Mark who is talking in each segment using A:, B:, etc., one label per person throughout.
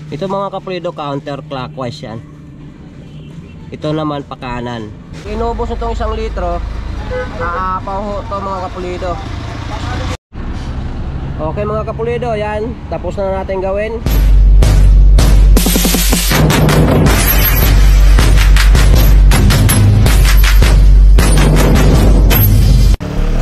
A: Ito mga kapulido, counterclockwise yan. Ito naman pa kanan. Inubos itong 1 litro. Aapaw ho ito mga kapulido. Okay mga kapulido, yan. Tapos na natin gawin.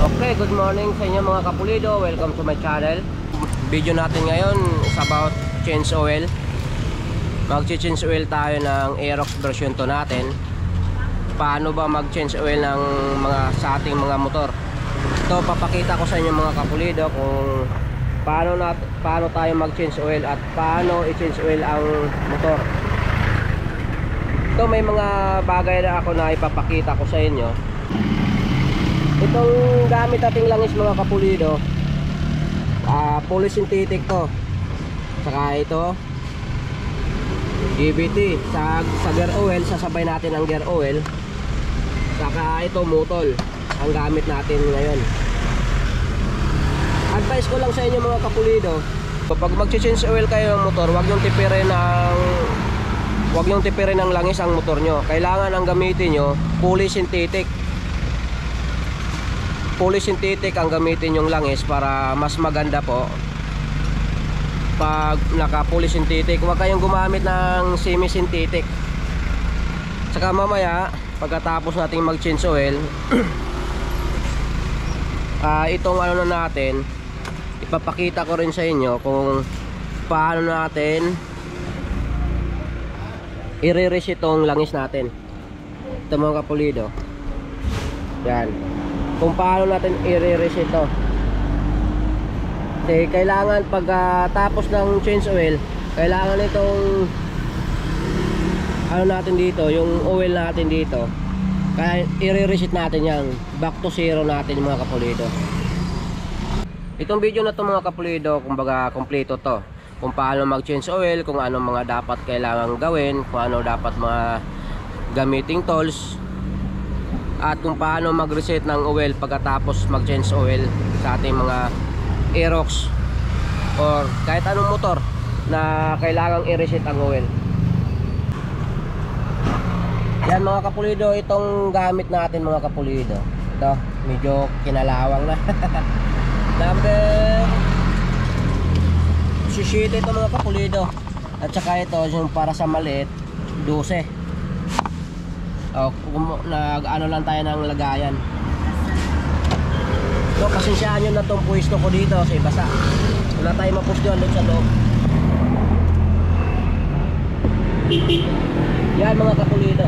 A: Okay, good morning sa inyo mga kapulido. Welcome to my channel. Video natin ngayon is about change oil. Mag-change oil tayo ng Aerox version 2 natin. Paano ba mag-change oil ng sa ating mga motor? Ito papakita ko sa inyo mga kapulido kung paano tayo mag-change oil at paano i-change oil ang motor. Ito may mga bagay na ako na ipapakita ko sa inyo. Itong gamit nating langis mga kapulido, polysynthetic to. Saka ito GBT sa gear oil, sasabay natin ang gear oil. Saka ito motol ang gamit natin ngayon. Advice ko lang sa inyo mga kapulido, kapag mag-change oil kayo ng motor, huwag yung tipirin ng langis ang motor nyo. Kailangan ang gamitin nyo polysynthetic. Polysynthetic ang gamitin yung langis para mas maganda po. Pag naka-polysynthetic, huwag kayong gumamit ng semi-synthetic. Saka mamaya, pagkatapos natin mag-change oil, itong ano na natin, ipapakita ko rin sa inyo kung paano natin i-re-reset itong langis natin. Ito mga kapulido, yan, kung paano natin i-re-reset ito. Kasi kailangan pagkatapos ng change oil, kailangan itong ano natin dito, yung oil natin dito, kaya i-reset natin yan, back to zero natin mga kapulido. Itong video na to mga kapulido, kumbaga kompleto to, kung paano mag-change oil, kung ano mga dapat kailangan gawin, kung ano dapat mga gamiting tools, at kung paano mag-reset ng oil pagkatapos mag-change oil sa ating mga Aerox or kahit anong motor na kailangang i-reset ang oil. Yan mga kapulido, itong gamit natin mga kapulido. Ito, medyo kinalawang na. Number 17 ito mga kapulido. At saka ito, yung para sa maliit, 12. Nag-ano lang tayo ng lagayan. So, pasensyaan nyo na itong pwesto ko dito kasi basa. Wala tayo mapustuhan doon sa loob. Yan mga kapulido,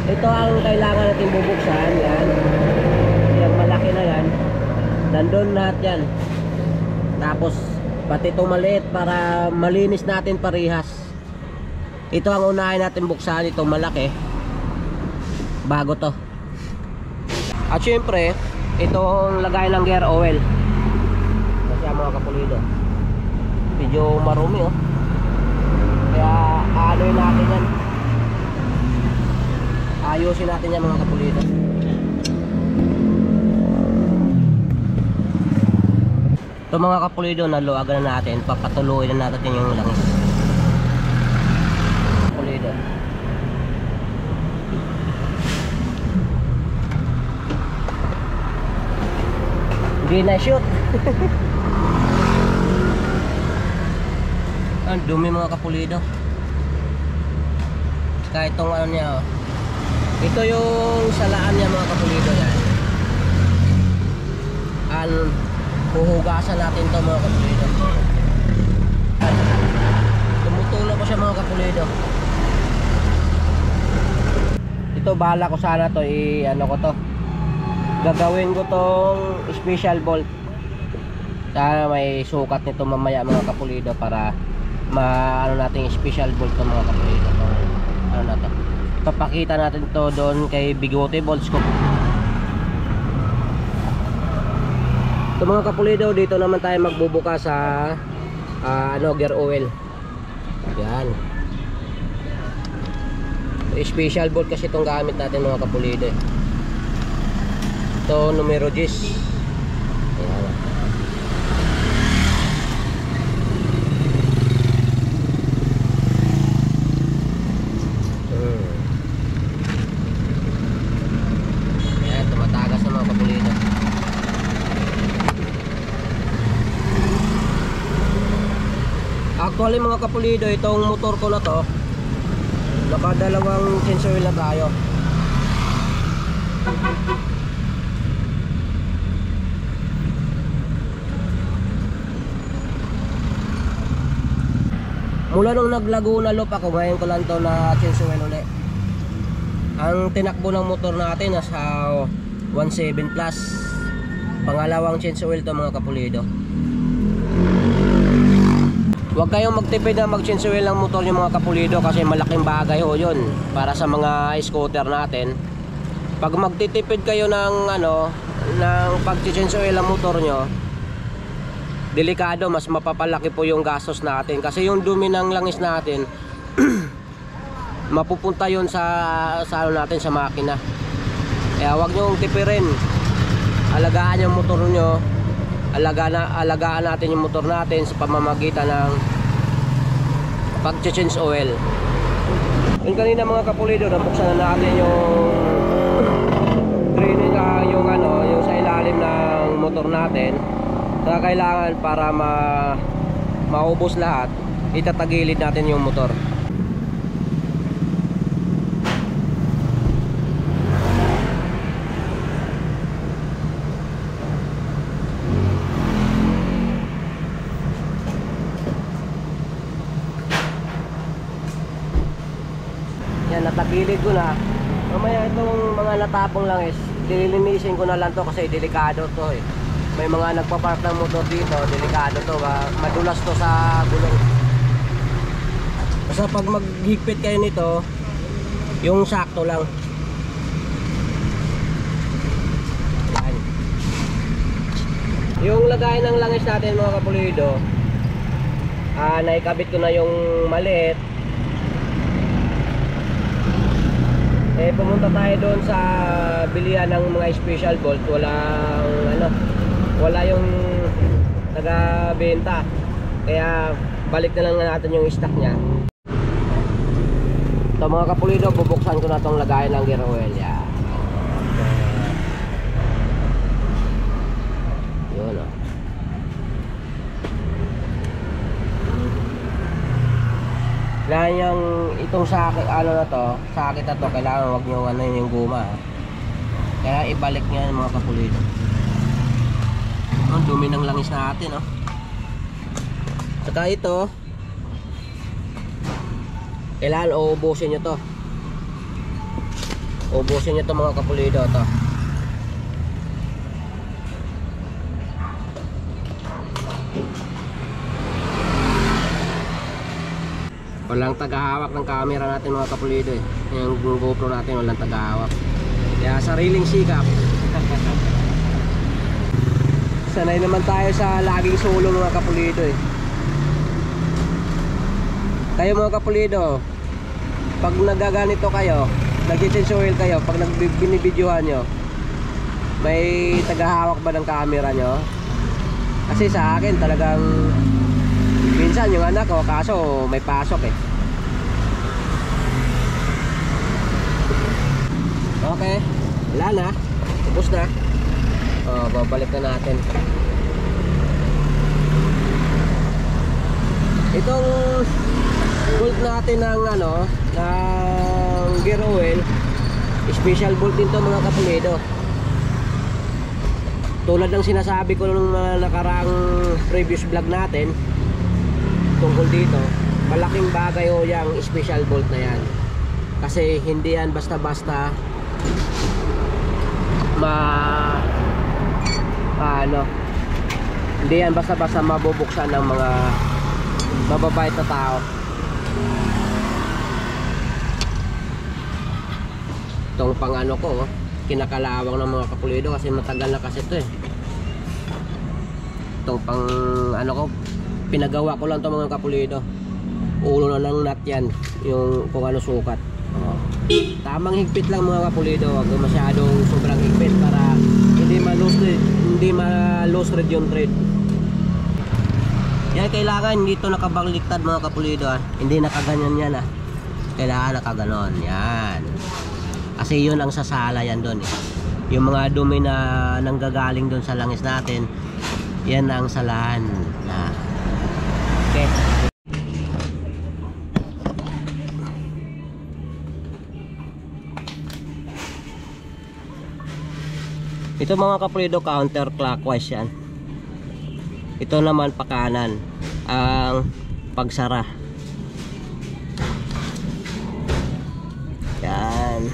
A: ito ang kailangan natin bubuksan. Yan, yan malaki na yan, nandun lahat yan. Tapos pati itong maliit para malinis natin parehas. Ito ang unahin natin buksan, itong malaki bago to. At syempre itong lagay ng gear oil. Kasi mga kapulido, medyo marumi oh. Kaya aanoin natin yan, ayusin natin yan mga kapulido. Ito mga kapulido, naluagan na natin, papatuloy na natin yung langis. Kapulido, hindi na shoot. Ang dumi mga kapulido. Kahit itong ano niya oh. Ito yung salaan niya mga kapulido yan. Huhugasan natin ito mga kapulido. Tumutulong ko siya mga kapulido. Ito bahala ko sana to ano ko to, gagawin ko tong special bolt. Sana may sukat nito mamaya mga kapulido para ano natin special bolt to mga kapulido. Ano na to, papakita natin to doon kay Bigote Bolts ko. Ito mga kapulido, dito naman tayo magbubuka sa gear oil. Yan, special bolt kasi itong gamit natin mga kapulido. Ito numero 10. Ayan. Actually mga kapulido, itong motor ko na to, nakadalawang change oil na tayo. Mula nung nag-Laguna Loop ako, ngayon ko lang to na change oil ulit. Ang tinakbo ng motor natin nasa 1.7 plus. Pangalawang change oil to mga kapulido. Huwag kayong magtipid na mag-change oil ng motor yung mga kapulido, kasi malaking bagay ho yun para sa mga scooter natin. Pag magtitipid kayo ng ng pag-change oil ng motor nyo, delikado, mas mapapalaki po yung gastos natin, kasi yung dumi ng langis natin mapupunta yun sa natin, sa makina. Kaya huwag nyo tipirin, alagaan yung motor nyo, alagaan natin yung motor natin sa pamamagitan ng pag-change oil. Yung kanina mga kapulido, nabuksan na natin yung training, yung sa ilalim ng motor natin na kailangan para maubos lahat. Itatagilid natin yung motor. Yan, natagilid ko na. Mamaya itong mga natapong lang dililinisin ko na lang to, kasi delikado to eh. May mga nagpa-park ng motor dito, delikado to, madulas to sa gulong. Basta pag maghigpit kayo nito, yung sakto lang. Yan. Yung lagay ng langis natin mga kapulido, naikabit ko na yung maliit. Pumunta tayo doon sa bilihan ng mga special bolt. Wala yung taga-benta, kaya balik na lang natin yung stock nya. Ito mga kapulido, bubuksan ko na itong lagayan ng gear oil. Yun o. Kailangan yung itong sakit, na to, sakit na to, kailangan wag nyo yung guma. Kaya ibalik nyo yung mga kapulido. Ang dumi ng langis natin, oh. Saka ito, kailangan uubusin nyo to. Uubusin nyo to mga kapulido, to. Walang tagahawak ng camera natin mga kapulido eh. Yung GoPro natin walang tagahawak. Kaya sariling sikap. Sanay naman tayo sa laging solo mga kapulido eh. Kayo mga kapulido, pag nagaganito kayo, nag-change oil kayo, pag binibidyohan nyo, may tagahawak ba ng camera nyo? Kasi sa akin talagang minsan yung anak ko, kaso may pasok eh. Okay, wala na, ubos na. Babalik na natin. Itong bolt natin ng ng gear oil, special bolt din to mga kapulido. Tulad ng sinasabi ko nung nakaraang previous vlog natin tungkol dito, malaking bagay o yung special bolt na yan, kasi hindi yan basta-basta hindi yan basta-basta mabubuksan ng mga mababait na tao. Itong pang ko, kinakalawang ng mga kapulido kasi matagal na kasi ito eh. Itong pang ko, pinagawa ko lang ito mga kapulido. Ulo na ng nut yan, yung kung ano sukat. Tamang higpit lang mga kapulido, huwag masyadong sobrang higpit para hindi ma-loose thread yung thread. Yan, kailangan dito nakabaliktad mga kapulido hindi nakaganyan yan kailangan nakaganon yan, kasi yun ang sasala yan doon yung mga dumi na nanggagaling doon sa langis natin, yan ang salahan okay. Ito mga kapulido, counterclockwise yan. Ito naman pa kanan ang pagsara. Yan.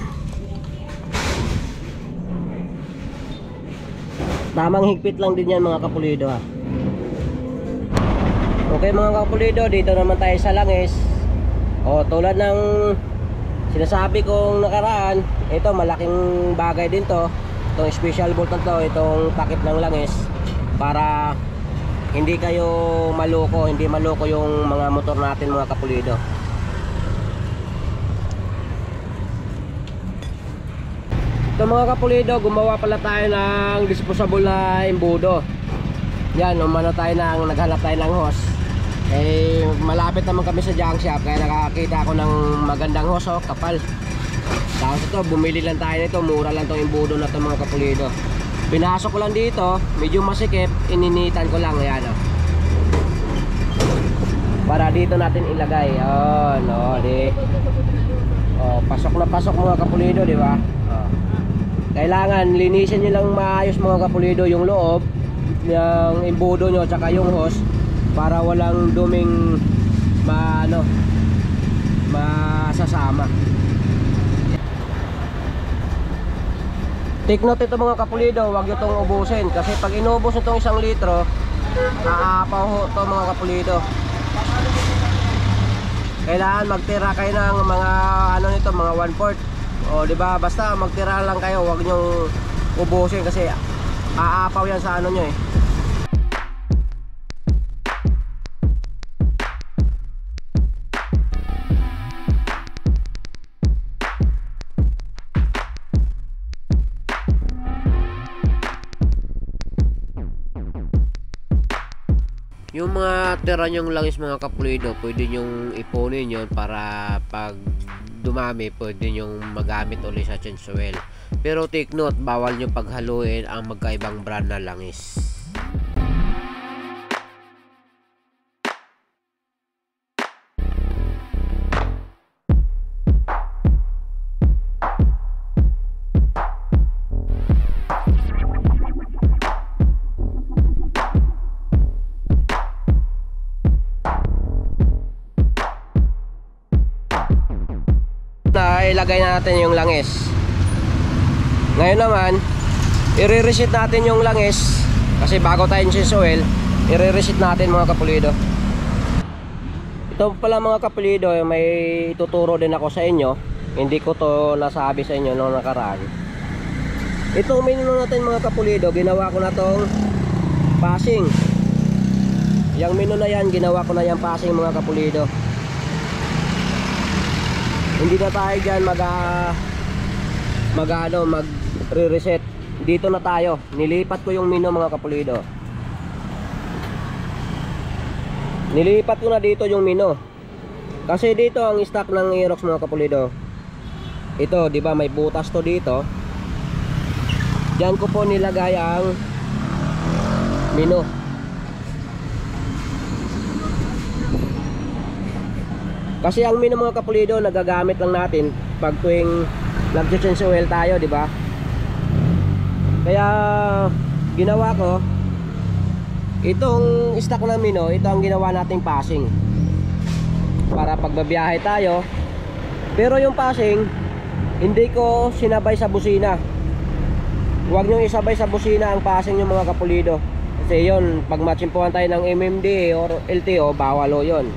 A: Tamang higpit lang din yan mga kapulido ha. Okay mga kapulido, dito naman tayo sa langis. O tulad ng sinasabi kong nakaraan, ito malaking bagay din to. Itong special bolt na to, itong takip ng langis, para hindi kayo maloko, hindi maloko yung mga motor natin mga kapulido. Ito mga kapulido, gumawa pala tayo ng disposable na embudo. Yan, umano tayo naghanap tayo ng hose. Eh, malapit naman kami sa junk shop, kaya nakakita ako ng magandang hose, oh, kapal. Tapos ito, bumili lang tayo nito, mura lang tong embudo na to mga kapulido. Pinasok ko lang dito, medyo masikip, ininitan ko lang, yan oh. Para dito natin ilagay. Oh, no, di. Oh, pasok na pasok mga kapulido, di ba? Oh. Kailangan linisin niyo lang maayos mga kapulido yung loob ng embudo nyo tsaka yung hose, para walang duming masasama. Take note ito mga kapulido, huwag nyo itong ubusin, kasi pag inubos itong 1 litro, aapaw ho ito mga kapulido. Kailangan magtira kayo ng mga nito, mga 1/4. O diba, basta magtira lang kayo, huwag nyo ubusin kasi aapaw yan sa nyo eh. Yung mga tira nyong langis mga kapulido, pwede nyong ipunin yun para pag dumami, pwede nyong magamit ulit sa change oil. Pero take note, bawal nyo paghaluin ang magkaibang brand na langis. Ilagay natin yung langis. Ngayon naman, i-reset natin yung langis, kasi bago tayo change oil, i-reset natin mga kapulido. Ito pala mga kapulido, may ituturo din ako sa inyo. Hindi ko to nasabi sa inyo noong nakaraan. Itong menu natin mga kapulido, ginawa ko na tong passing. Yung menu na yan, ginawa ko na yung passing mga kapulido. Hindi na tayo dyan mag-re-reset. Dito na tayo. Nilipat ko yung menu mga kapulido. Nilipat ko na dito yung menu. Kasi dito ang stock ng Aerox mga kapulido. Ito, di ba may butas to dito. Diyan ko po nilagay ang menu. Kasi ang menu mga kapulido, nagagamit lang natin pag tuwing nag-change oil tayo, di ba? Kaya ginawa ko, itong stock ng menu, ito ang ginawa nating passing. Para pag babiyahe tayo. Pero yung passing, hindi ko sinabay sa busina. Huwag nyo isabay sa busina ang passing yung mga kapulido. Kasi yun, pag matsimpuhan tayo ng MMD or LTO, bawal o yun.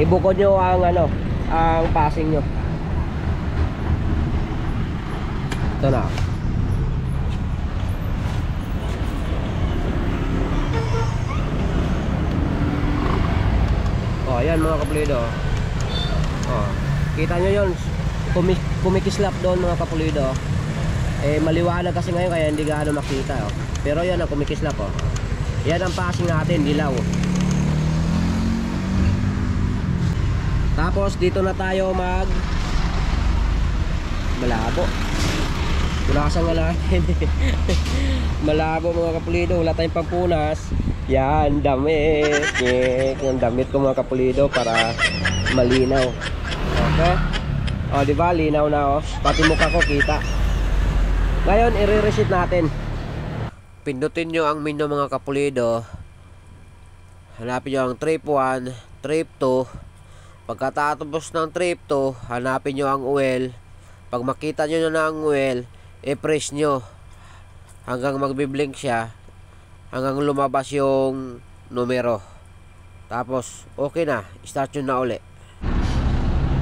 A: Ibukod nyo ang ang passing nyo. Ito na. Oh, ayan mga kapulido. Oh, kita nyo yun, kumikislap doon mga kapulido. Eh maliwanag kasi ngayon kaya hindi gaano makita oh. Pero yan ang kumikislap oh. Yan ang passing natin, dilaw. Tapos dito na tayo malabo. Punasan nga natin. Malabo mga kapulido, wala tayong pampunas. Yan, damit. Yung damit ko mga kapulido para malinaw. Okay? O, diba? Linaw na o. Pati mukha ko kita. Ngayon, i-reset natin. pindutin nyo ang menu mga kapulido. Hanapin nyo ang trip 1, trip 2. Pagkatapos ng trip 2, hanapin nyo ang oil. Pag makita nyo na ang oil, i-press nyo hanggang magbiblink siya, hanggang lumabas yung numero. Tapos okay na, start nyo na uli.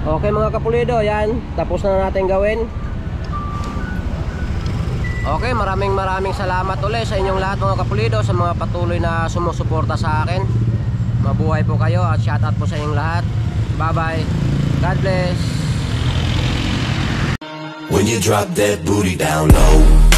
A: Okay mga kapulido, yan, tapos na natin gawin. Okay, maraming salamat ulit sa inyong lahat mga kapulido, sa mga patuloy na sumusuporta sa akin. Mabuhay po kayo at shout out po sa inyong lahat. Bye bye, God bless.
B: When you drop that booty down low.